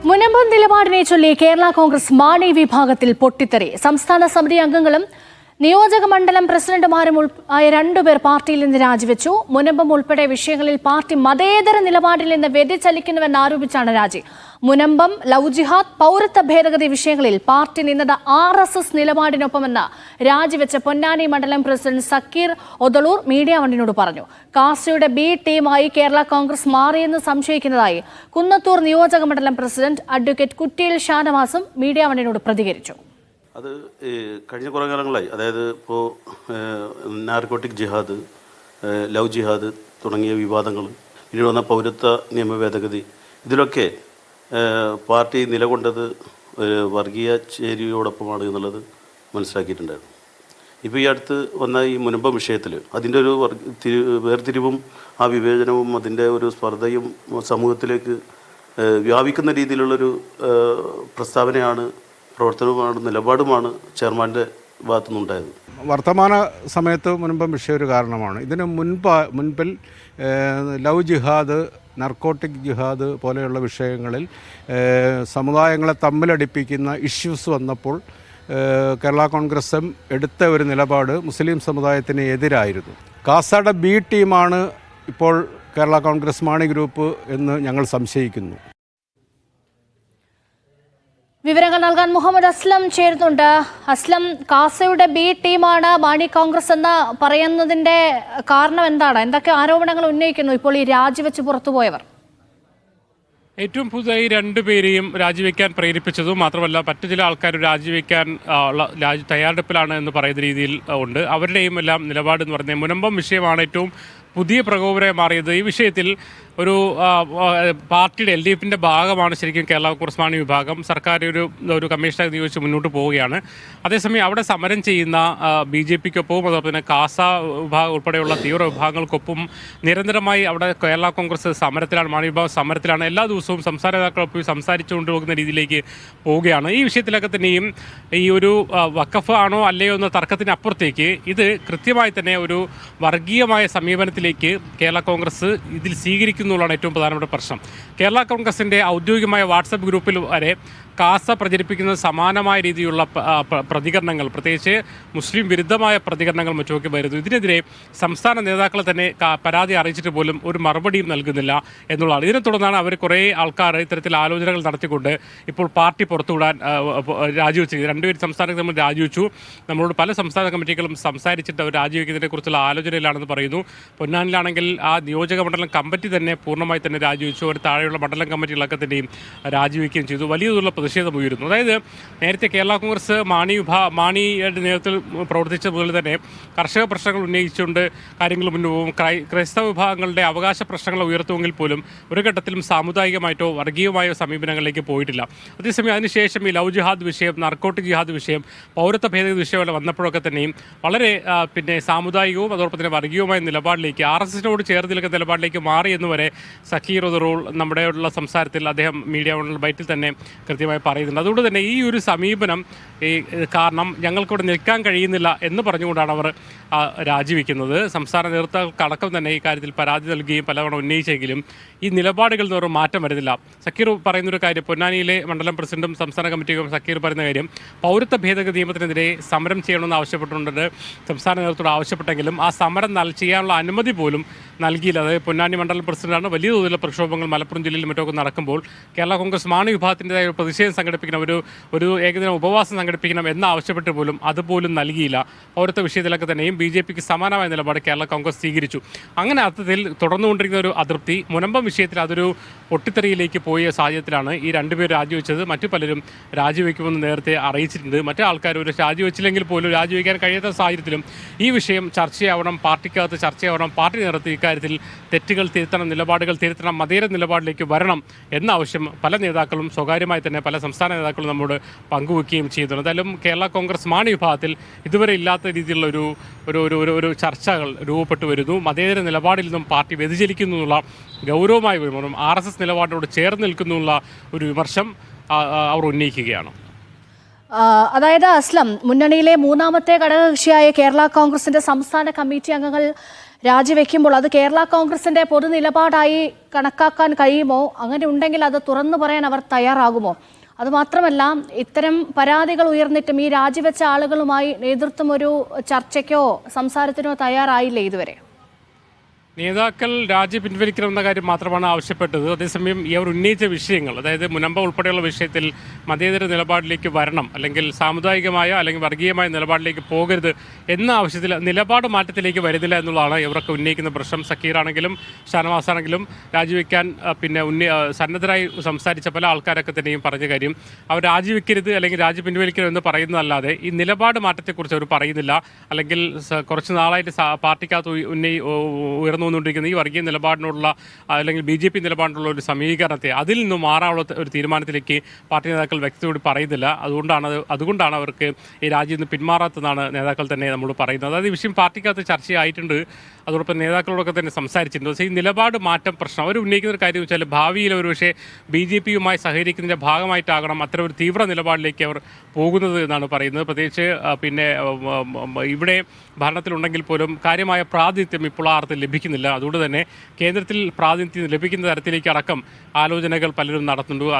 മുനമ്പം നിലപാടിനെ ചൊല്ലി കേരള കോൺഗ്രസ് മാണി വിഭാഗത്തിൽ പൊട്ടിത്തെറി. സംസ്ഥാന സമിതി അംഗങ്ങളും നിയോജക മണ്ഡലം പ്രസിഡന്റുമാരും ആയ രണ്ടുപേർ പാർട്ടിയിൽ നിന്ന് രാജിവെച്ചു. മുനമ്പം ഉൾപ്പെടെ വിഷയങ്ങളിൽ പാർട്ടി മതേതര നിലപാടിൽ നിന്ന് വ്യതിചലിക്കുന്നുവെന്ന് ആരോപിച്ചാണ് രാജി. മുനമ്പം, ലവ് ജിഹാദ്, പൗരത്വ ഭേദഗതി വിഷയങ്ങളിൽ പാർട്ടി നിന്നത് RSS നിലപാടിനൊപ്പമെന്ന് രാജിവെച്ച പൊന്നാനി മണ്ഡലം പ്രസിഡന്റ് സക്കീർ ഒതളൂർ മീഡിയ വണ്ണിനോട് പറഞ്ഞു. കാസയുടെ B ടീമായി കേരള കോൺഗ്രസ് മാറിയെന്ന് സംശയിക്കുന്നതായി കുന്നത്തൂർ നിയോജക മണ്ഡലം പ്രസിഡന്റ് അഡ്വക്കേറ്റ് കുറ്റിയിൽ ഷാനവാസും മീഡിയ വണ്ണിനോട് പ്രതികരിച്ചു. അത് കഴിഞ്ഞ കുറേ കാലങ്ങളായി, അതായത് ഇപ്പോൾ നാർക്കോട്ടിക് ജിഹാദ്, ലവ് ജിഹാദ് തുടങ്ങിയ വിവാദങ്ങൾ, ഇനി വന്ന പൗരത്വ നിയമ ഭേദഗതി, ഇതിലൊക്കെ പാർട്ടി നിലകൊണ്ടത് വർഗീയ ചേരിയോടൊപ്പമാണ് എന്നുള്ളത് മനസ്സിലാക്കിയിട്ടുണ്ടായിരുന്നു. ഇപ്പോൾ ഈ അടുത്ത് വന്ന ഈ മുനമ്പം വിഷയത്തിൽ അതിൻ്റെ ഒരു വേർതിരിവും ആ വിവേചനവും അതിൻ്റെ ഒരു സ്പർദ്ധയും സമൂഹത്തിലേക്ക് വ്യാപിക്കുന്ന രീതിയിലുള്ളൊരു പ്രസ്താവനയാണ്, പ്രവർത്തനവുമാണ്, നിലപാടുമാണ് ചെയർമാൻ്റെ ഭാഗത്തു നിന്നുണ്ടായത്. വർത്തമാന സമയത്ത് മുൻപം വിഷയം ഒരു കാരണമാണ്. ഇതിന് മുൻപിൽ ലവ് ജിഹാദ്, നർക്കോട്ടിക് ജിഹാദ് പോലെയുള്ള വിഷയങ്ങളിൽ സമുദായങ്ങളെ തമ്മിലടിപ്പിക്കുന്ന ഇഷ്യൂസ് വന്നപ്പോൾ കേരള കോൺഗ്രസ് എടുത്ത ഒരു നിലപാട് മുസ്ലിം സമുദായത്തിന് എതിരായിരുന്നു. കാസയുടെ B ടീമാണ് ഇപ്പോൾ കേരള കോൺഗ്രസ് മാണി ഗ്രൂപ്പ് എന്ന് ഞങ്ങൾ സംശയിക്കുന്നു. വിവരങ്ങൾ നൽകാൻ മുഹമ്മദ് അസ്ലം ചേരുന്നുണ്ട്. അസ്ലം, കാസയുടെ B ടീമാണ് മാണി കോൺഗ്രസ് എന്ന് പറയുന്നതിന്റെ കാരണം എന്താണ്? എന്തൊക്കെ ആരോപണങ്ങൾ ഉന്നയിക്കുന്നു ഇപ്പോൾ ഈ രാജിവെച്ച് പുറത്തുപോയവർ? ഏറ്റവും പുതുതായി രണ്ടുപേരെയും രാജിവെക്കാൻ പ്രേരിപ്പിച്ചതും മാത്രമല്ല മറ്റു ചില ആൾക്കാർ രാജിവെക്കാൻ തയ്യാറെടുപ്പിലാണ് എന്ന് പറയുന്ന രീതിയിൽ ഉണ്ട്. അവരുടെയും എല്ലാം നിലപാട് എന്ന് പറയുന്നത് മുനമ്പം വിഷയമാണ് ഏറ്റവും പുതിയ പ്രകോപനമായി മാറിയത്. ഈ വിഷയത്തിൽ ഒരു പാർട്ടിയുടെ LDFിൻ്റെ ഭാഗമാണ് ശരിക്കും കേരള കോൺഗ്രസ് മാണി വിഭാഗം. സർക്കാർ ഒരു കമ്മീഷണറെ നിയോഗിച്ച് മുന്നോട്ട് പോവുകയാണ്. അതേസമയം അവിടെ സമരം ചെയ്യുന്ന BJPക്കൊപ്പവും അതോടൊപ്പം തന്നെ കാസ വിഭാഗം ഉൾപ്പെടെയുള്ള തീവ്ര വിഭാഗങ്ങൾക്കൊപ്പം നിരന്തരമായി അവിടെ കേരള കോൺഗ്രസ് സമരത്തിലാണ്, മാണി വിഭാഗം സമരത്തിലാണ്. എല്ലാ ദിവസവും സംസ്ഥാന നേതാക്കളൊപ്പം സംസാരിച്ചുകൊണ്ട് പോകുന്ന രീതിയിലേക്ക് പോവുകയാണ്. ഈ വിഷയത്തിലൊക്കെ തന്നെയും ഈ ഒരു വഖഫ് ആണോ അല്ലയോ എന്ന തർക്കത്തിനപ്പുറത്തേക്ക് ഇത് കൃത്യമായി തന്നെ ഒരു വർഗീയമായ സമീപനത്തിലേക്ക് കേരള കോൺഗ്രസ് ഇതിൽ സ്വീകരിക്കുന്നതാണ് ഏറ്റവും പ്രധാനപ്പെട്ട പ്രശ്നം. കേരള കോൺഗ്രസിൻ്റെ ഔദ്യോഗികമായ വാട്സപ്പ് ഗ്രൂപ്പിൽ വരെ കാസ പ്രചരിപ്പിക്കുന്ന സമാനമായ രീതിയിലുള്ള പ്രതികരണങ്ങൾ, പ്രത്യേകിച്ച് മുസ്ലിം വിരുദ്ധമായ പ്രതികരണങ്ങൾ മറ്റുമൊക്കെ വരുന്നു. ഇതിനെതിരെ സംസ്ഥാന നേതാക്കളെ തന്നെ പരാതി അറിയിച്ചിട്ട് പോലും ഒരു മറുപടിയും നൽകുന്നില്ല എന്നുള്ളതാണ്. ഇതിനെ തുടർന്നാണ് അവർ കുറേ ആൾക്കാർ ഇത്തരത്തിൽ ആലോചനകൾ നടത്തിക്കൊണ്ട് ഇപ്പോൾ പാർട്ടി പുറത്തുവിടാൻ രാജിവെച്ചത്. രണ്ടുപേരും സംസ്ഥാന തമ്മിൽ രാജിവെച്ചു. നമ്മളോട് പല സംസ്ഥാന കമ്മിറ്റികളും സംസാരിച്ചിട്ട് അവർ രാജിവെക്കുന്നതിനെ കുറിച്ചുള്ള ആലോചനയിലാണെന്ന് പറയുന്നു. പൊന്നാനിലാണെങ്കിൽ ആ നിയോജക മണ്ഡലം കമ്മിറ്റി തന്നെ പൂർണ്ണമായി തന്നെ രാജിവെച്ചു. ഒരു താഴെയുള്ള മണ്ഡലം കമ്മിറ്റികളൊക്കെ തന്നെയും രാജിവെക്കുകയും ചെയ്തു. വലിയ തോതിലുള്ള പ്രതിഷേധം ഉയരുന്നു. അതായത് നേരത്തെ കേരള കോൺഗ്രസ് മാണിയുടെ നേതൃത്വത്തിൽ പ്രവർത്തിച്ച മുതൽ തന്നെ കർഷക പ്രശ്നങ്ങൾ ഉന്നയിച്ചുകൊണ്ട് കാര്യങ്ങൾ മുന്നോട്ട് പോകും. ക്രൈസ്തവ വിഭാഗങ്ങളുടെ അവകാശ പ്രശ്നങ്ങൾ ഉയർത്തുമെങ്കിൽ പോലും ഒരു ഘട്ടത്തിലും സാമുദായികമായിട്ടോ വർഗീയമായോ സമീപനങ്ങളിലേക്ക് പോയിട്ടില്ല. അതേസമയം അതിനുശേഷം ഈ ലവ് ജിഹാദ് വിഷയം, നർക്കോട്ടിക് ജിഹാദ് വിഷയം, പൗരത്വ ഭേദഗതി വിഷയം വന്നപ്പോഴൊക്കെ തന്നെയും വളരെ സാമുദായികവും അതോടൊപ്പം തന്നെ വർഗീയവുമായ നിലപാടിലേക്ക്, RSSനോട് ചേർന്ന് നിൽക്കുന്ന നിലപാടിലേക്ക് മാറി എന്നുവരെ സക്കീർ ഒതളൂർ നമ്മുടെ ഉള്ള സംസാരത്തിൽ അദ്ദേഹം മീഡിയ ബൈറ്റിൽ തന്നെ കൃത്യമായി പറയുന്നുണ്ട്. അതുകൊണ്ട് തന്നെ ഈ ഒരു സമീപനം കാരണം ഞങ്ങൾക്കിവിടെ നിൽക്കാൻ കഴിയുന്നില്ല എന്ന് പറഞ്ഞുകൊണ്ടാണ് അവർ രാജിവെക്കുന്നത്. സംസ്ഥാന നേതൃത്വങ്ങൾക്കടക്കം തന്നെ ഈ കാര്യത്തിൽ പരാതി നൽകുകയും പലതവണ ഉന്നയിച്ചെങ്കിലും ഈ നിലപാടുകളിൽ നിന്ന് ഒരു മാറ്റം വരുന്നില്ല. സക്കീർ പറയുന്നൊരു കാര്യം, പൊന്നാനിയിലെ മണ്ഡലം പ്രസിഡന്റും സംസ്ഥാന കമ്മിറ്റിയും സക്കീർ പറയുന്ന കാര്യം, പൗരത്വ ഭേദഗതി നിയമത്തിനെതിരെ സമരം ചെയ്യണമെന്ന് ആവശ്യപ്പെട്ടുകൊണ്ട് സംസ്ഥാന നേതൃത്വം ആവശ്യപ്പെട്ടെങ്കിലും ആ സമരം ചെയ്യാനുള്ള അനുമതി പോലും നൽകിയില്ല. അതായത് പൊന്നാനി മണ്ഡലം പ്രസിഡന്റാണ്. വലിയ തോതിലുള്ള പ്രക്ഷോഭങ്ങൾ മലപ്പുറം ജില്ലയിൽ മറ്റൊക്കെ നടക്കുമ്പോൾ കേരള കോൺഗ്രസ് മാണി വിഭാഗത്തിൻ്റെതായ പ്രതിഷേധം സംഘടിപ്പിക്കണം, ഒരു ഏകദിന ഉപവാസം സംഘടിപ്പിക്കണം എന്നാവശ്യപ്പെട്ട് പോലും അതുപോലും നൽകിയില്ല. പൗരത്വ വിഷയത്തിലൊക്കെ തന്നെയും BJPക്ക് സമാനമായ നിലപാട് കേരള കോൺഗ്രസ് സ്വീകരിച്ചു. അങ്ങനെ അർത്ഥത്തിൽ തുടർന്നുകൊണ്ടിരിക്കുന്ന ഒരു അതൃപ്തി മുനമ്പം വിഷയത്തിൽ അതൊരു പൊട്ടിത്തെറിയിലേക്ക് പോയ സാഹചര്യത്തിലാണ് ഈ രണ്ടുപേർ രാജിവെച്ചത്. മറ്റു പലരും രാജിവെക്കുമെന്ന് നേരത്തെ അറിയിച്ചിട്ടുണ്ട്. മറ്റു ആൾക്കാർ ഒരു രാജിവെച്ചില്ലെങ്കിൽ പോലും രാജിവെക്കാൻ കഴിയാത്ത സാഹചര്യത്തിലും ഈ വിഷയം ചർച്ചയാവണം, പാർട്ടിക്കകത്ത് ചർച്ചയാവണം, പാർട്ടി നേതൃത്വം ഇക്കാര്യത്തിൽ തെറ്റുകൾ തിരുത്തണം, നിലപാടുകൾ തിരുത്തണം, മതേതര നിലപാടിലേക്ക് വരണം എന്ന ആവശ്യം പല നേതാക്കളും സ്വകാര്യമായി തന്നെ പല സംസ്ഥാന നേതാക്കളും നമ്മോട് പങ്കുവെക്കുകയും ചെയ്തിട്ടുണ്ട്. എന്തായാലും കേരള കോൺഗ്രസ് മാണി വിഭാഗത്തിൽ ഇതുവരെ ഇല്ലാത്ത രീതിയിലുള്ള ഒരു ചർച്ചകൾ രൂപപ്പെട്ടു വരുന്നു. മതേതര നിലപാടിൽ നിന്നും പാർട്ടി വ്യതിചലിക്കുന്നു എന്നുള്ള ഗൗരവമായ വിമർശനം, RSS നിലപാടിനോട് ചേർന്ന് നിൽക്കുന്നുള്ള ഒരു വിമർശം അവർ ഉന്നയിക്കുകയാണ്. അതായത് അസ്ലം, മുന്നണിയിലെ മൂന്നാമത്തെ ഘടകകക്ഷിയായ കേരള കോൺഗ്രസിന്റെ സംസ്ഥാന കമ്മിറ്റി അംഗങ്ങൾ രാജിവെക്കുമ്പോൾ അത് കേരള കോൺഗ്രസിന്റെ പൊതു നിലപാടായി കണക്കാക്കാൻ കഴിയുമോ? അങ്ങനെ ഉണ്ടെങ്കിൽ അത് തുറന്നു പറയാൻ അവർ തയ്യാറാകുമോ? അതുമാത്രമല്ല, ഇത്തരം പരാതികൾ ഉയർന്നിട്ടും ഈ രാജിവെച്ച ആളുകളുമായി നേതൃത്വം ഒരു ചർച്ചയ്ക്കോ സംസാരത്തിനോ തയ്യാറായില്ലേ ഇതുവരെ? നേതാക്കൾ രാജി പിൻവലിക്കണമെന്ന കാര്യം മാത്രമാണ് ആവശ്യപ്പെട്ടത്. അതേസമയം ഇവർ ഉന്നയിച്ച വിഷയങ്ങൾ, അതായത് മുനമ്പ ഉൾപ്പെടെയുള്ള വിഷയത്തിൽ മതേതര നിലപാടിലേക്ക് വരണം, അല്ലെങ്കിൽ സാമുദായികമായ അല്ലെങ്കിൽ വർഗീയമായ നിലപാടിലേക്ക് പോകരുത് എന്ന ആവശ്യത്തിൽ നിലപാട് മാറ്റത്തിലേക്ക് വരുന്നില്ല എന്നുള്ളതാണ് ഇവരൊക്കെ ഉന്നയിക്കുന്ന പ്രശ്നം. സക്കീറാണെങ്കിലും ഷാനവാസാണെങ്കിലും രാജിവെക്കാൻ സന്നദ്ധരായി സംസാരിച്ച പല ആൾക്കാരൊക്കെ തന്നെയും പറഞ്ഞ കാര്യം അവർ രാജിവെക്കരുത് അല്ലെങ്കിൽ രാജി പിൻവലിക്കരുത് എന്ന് പറയുന്നതല്ലാതെ ഈ നിലപാട് മാറ്റത്തെക്കുറിച്ച് അവർ പറയുന്നില്ല. അല്ലെങ്കിൽ കുറച്ച് നാളായിട്ട് പാർട്ടിക്കകത്ത് ഉയർന്നുകൊണ്ടിരിക്കുന്ന ഈ വർഗീയ നിലപാടിനോടുള്ള അല്ലെങ്കിൽ BJP നിലപാടിനുള്ള ഒരു സമീകരണത്തെ അതിൽ നിന്നും മാറാനുള്ള ഒരു തീരുമാനത്തിലേക്ക് പാർട്ടി നേതാക്കൾ വ്യക്തതയോട് പറയുന്നില്ല. അതുകൊണ്ടാണ് അവർക്ക് ഈ രാജ്യം നിന്ന് പിന്മാറാത്തതെന്നാണ് നേതാക്കൾ തന്നെ നമ്മൾ പറയുന്നത്. അതായത് ഈ വിഷയം പാർട്ടിക്കകത്ത് ചർച്ചയായിട്ടുണ്ട്. അതോടൊപ്പം നേതാക്കളോടൊക്കെ തന്നെ സംസാരിച്ചിട്ടുണ്ട്. പക്ഷേ ഈ നിലപാട് മാറ്റം പ്രശ്നം അവർ ഉന്നയിക്കുന്ന ഒരു കാര്യം വെച്ചാൽ ഭാവിയിൽ ഒരു പക്ഷേ BJP-യുമായി സഹകരിക്കുന്നതിൻ്റെ ഭാഗമായിട്ടാകണം അത്തരം ഒരു തീവ്ര നിലപാടിലേക്ക് അവർ പോകുന്നത് എന്നാണ് പറയുന്നത്. പ്രത്യേകിച്ച് ഇവിടെ ഭരണത്തിലുണ്ടെങ്കിൽ പോലും കാര്യമായ പ്രാതിനിധ്യം ഇപ്പോൾ ആർക്കും ലഭിക്കുന്നില്ല. അതുകൊണ്ട് തന്നെ കേന്ദ്രത്തിൽ പ്രാതിനിധ്യം ലഭിക്കുന്ന തരത്തിലേക്ക് അടക്കം ആലോചനകൾ പലരും നടത്തുന്നുണ്ട്.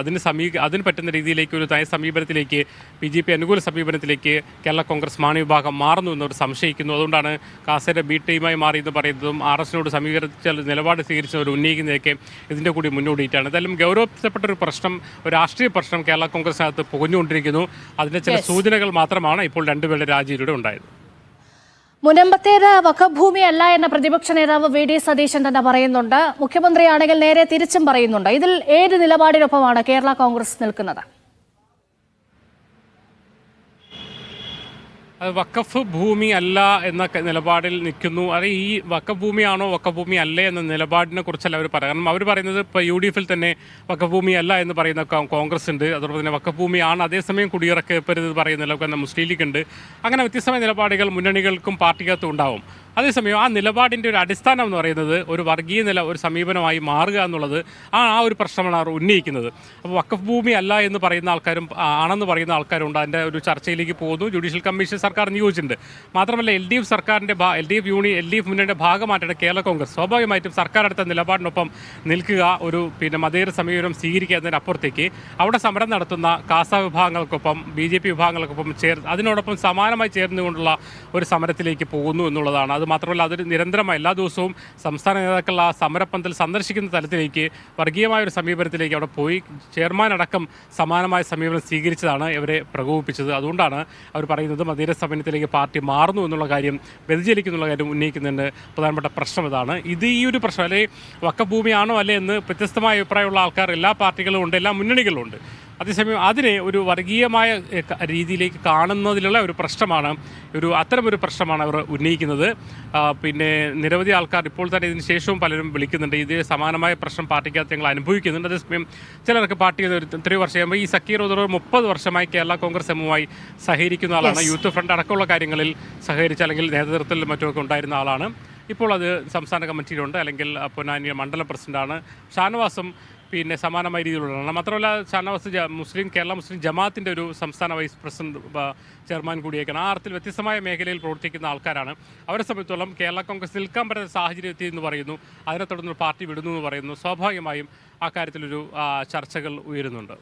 അതിന് പറ്റുന്ന രീതിയിലേക്ക് ഒരു നയ സമീപനത്തിലേക്ക് BJP അനുകൂല സമീപനത്തിലേക്ക് കേരള കോൺഗ്രസ് മാണി വിഭാഗം മാറുന്നു എന്നവർ സംശയിക്കുന്നു. അതുകൊണ്ടാണ് കാസേര ബി ടീമായി മാറിയെന്ന് പറയുന്നതും RS-നോട് സമീകരിച്ച നിലപാട് സ്വീകരിച്ചവർ ഉന്നയിക്കുന്നതൊക്കെ ഇതിൻ്റെ കൂടി മുന്നോടിയിട്ടാണ്. എന്തായാലും ഗൗരവപ്പെട്ട ഒരു പ്രശ്നം, ഒരു രാഷ്ട്രീയ പ്രശ്നം കേരള കോൺഗ്രസിനകത്ത് പുകഞ്ഞുകൊണ്ടിരിക്കുന്നു. അതിൻ്റെ ചില സൂചനകൾ മാത്രമാണ് ഇപ്പോൾ രണ്ടുപേരുടെ രാജിയിലൂടെ ഉണ്ടായത്. മുനമ്പത്തേത് വഖഫ് ഭൂമിയല്ല എന്ന പ്രതിപക്ഷ നേതാവ് VD സതീശൻ തന്നെ പറയുന്നുണ്ട്. മുഖ്യമന്ത്രിയാണെങ്കിൽ നേരെ തിരിച്ചും പറയുന്നുണ്ട്. ഇതിൽ ഏത് നിലപാടിനൊപ്പമാണ് കേരള കോൺഗ്രസ് നിൽക്കുന്നത്? അത് വഖഫ് ഭൂമി അല്ല എന്ന നിലപാടിൽ നിൽക്കുന്നു. അത് ഈ വഖഫ് ഭൂമിയാണോ വഖഫ് ഭൂമി അല്ലേ എന്ന നിലപാടിനെ കുറിച്ചല്ല അവർ പറയുക. കാരണം അവർ പറയുന്നത് ഇപ്പോൾ UDF-ൽ തന്നെ വഖഫ് ഭൂമി അല്ല എന്ന് പറയുന്ന കോൺഗ്രസ് ഉണ്ട്. അതോടൊപ്പം തന്നെ വഖഫ് ഭൂമിയാണ്, അതേസമയം കുടിയിറക്കരുത് പറയുന്നില്ല മുസ്ലിം ലീഗ് ഉണ്ട്. അങ്ങനെ വ്യത്യസ്തമായ നിലപാടുകൾ മുന്നണികൾക്കും പാർട്ടിക്കകത്തും ഉണ്ടാവും. അതേസമയം ആ നിലപാടിൻ്റെ ഒരു അടിസ്ഥാനം എന്ന് പറയുന്നത് ഒരു വർഗീയ ഒരു സമീപനമായി മാറുക എന്നുള്ളത് ആ ഒരു പ്രശ്നമാണ് അവർ ഉന്നയിക്കുന്നത്. അപ്പോൾ വഖഫ് ഭൂമി അല്ല എന്ന് പറയുന്ന ആൾക്കാരും ആണെന്ന് പറയുന്ന ആൾക്കാരുണ്ട്. അതിൻ്റെ ഒരു ചർച്ചയിലേക്ക് പോകുന്നു. ജുഡീഷ്യൽ കമ്മീഷൻ സർക്കാർ നിയോഗിച്ചിട്ടുണ്ട്. മാത്രമല്ല LDF സർക്കാരിൻ്റെ LDF മുന്നണിയുടെ ഭാഗമായിട്ടാണ് കേരള കോൺഗ്രസ്. സ്വാഭാവികമായിട്ടും സർക്കാർ എടുത്ത നിലപാടിനൊപ്പം നിൽക്കുക, ഒരു മതേതര സമീപനം സ്വീകരിക്കുക എന്നതിനപ്പുറത്തേക്ക് അവിടെ സമരം നടത്തുന്ന കാസ വിഭാഗങ്ങൾക്കൊപ്പം BJP വിഭാഗങ്ങൾക്കൊപ്പം അതിനോടൊപ്പം സമാനമായി ചേർന്നുകൊണ്ടുള്ള ഒരു സമരത്തിലേക്ക് പോകുന്നു എന്നുള്ളതാണ്. അത് മാത്രമല്ല അതൊരു നിരന്തരമായി എല്ലാ ദിവസവും സംസ്ഥാന നേതാക്കൾ ആ സമരപ്പന്തൽ സന്ദർശിക്കുന്ന തലത്തിലേക്ക് വർഗീയമായ ഒരു സമീപനത്തിലേക്ക് അവിടെ പോയി ചെയർമാൻ അടക്കം സമാനമായ സമീപനം സ്വീകരിച്ചതാണ് ഇവരെ പ്രകോപിപ്പിച്ചത്. അതുകൊണ്ടാണ് അവർ പറയുന്നത് മതേതര സമീപനത്തിലേക്ക് പാർട്ടി മാറുന്നു എന്നുള്ള കാര്യം, വ്യതിചലിക്കുന്നുള്ള കാര്യം ഉന്നയിക്കുന്നതിൻ്റെ പ്രധാനപ്പെട്ട പ്രശ്നം ഇതാണ്. ഈ ഒരു പ്രശ്നം അല്ലെങ്കിൽ വഖഫ് ഭൂമിയാണോ അല്ലേ എന്ന് വ്യത്യസ്തമായ അഭിപ്രായമുള്ള ആൾക്കാർ എല്ലാ പാർട്ടികളും ഉണ്ട്, എല്ലാ മുന്നണികളും ഉണ്ട്. അതേസമയം അതിനെ ഒരു വർഗീയമായ രീതിയിലേക്ക് കാണുന്നതിലുള്ള ഒരു പ്രശ്നമാണ്, അത്തരമൊരു പ്രശ്നമാണ് അവർ ഉന്നയിക്കുന്നത്. നിരവധി ആൾക്കാർ ഇപ്പോൾ തന്നെ ഇതിന് ശേഷവും പലരും വിളിക്കുന്നുണ്ട്. ഇത് സമാനമായ പ്രശ്നം പാർട്ടിക്കകത്ത് ഞങ്ങൾ അനുഭവിക്കുന്നുണ്ട്. അതേസമയം ചിലർക്ക് പാർട്ടി ഇത്രയും വർഷമാകുമ്പോൾ ഈ സക്കീർ 30 വർഷമായി കേരള കോൺഗ്രസ് എമ്മുമായി സഹകരിക്കുന്ന ആളാണ്. യൂത്ത് ഫ്രണ്ട് അടക്കമുള്ള കാര്യങ്ങളിൽ സഹകരിച്ച അല്ലെങ്കിൽ നേതൃത്വത്തിൽ മറ്റുമൊക്കെ ഉണ്ടായിരുന്ന ആളാണ്. ഇപ്പോൾ അത് സംസ്ഥാന കമ്മിറ്റിയിലുണ്ട്, അല്ലെങ്കിൽ പൊന്നാനി മണ്ഡലം പ്രസിഡന്റാണ്. ഷാനവാസും സമാനമായ രീതിയിലുള്ളതാണ്. മാത്രമല്ല ഷാനവാസ് കേരള മുസ്ലിം ജമാഅത്തിൻ്റെ ഒരു സംസ്ഥാന വൈസ് പ്രസിഡന്റ് ചെയർമാൻ കൂടിയേക്കാണ്. ആ അർത്ഥത്തിൽ വ്യത്യസ്തമായ മേഖലയിൽ പ്രവർത്തിക്കുന്ന ആൾക്കാരാണ്. അവരെ സംബന്ധിച്ചോളം കേരള കോൺഗ്രസ് നിൽക്കാൻ പറ്റുന്ന സാഹചര്യത്തിൽ എന്ന് പറയുന്നു. അതിനെ തുടർന്ന് പാർട്ടി വിടുന്നു എന്ന് പറയുന്നു. സ്വാഭാവികമായും ആ കാര്യത്തിലൊരു ചർച്ചകൾ ഉയരുന്നുണ്ട്.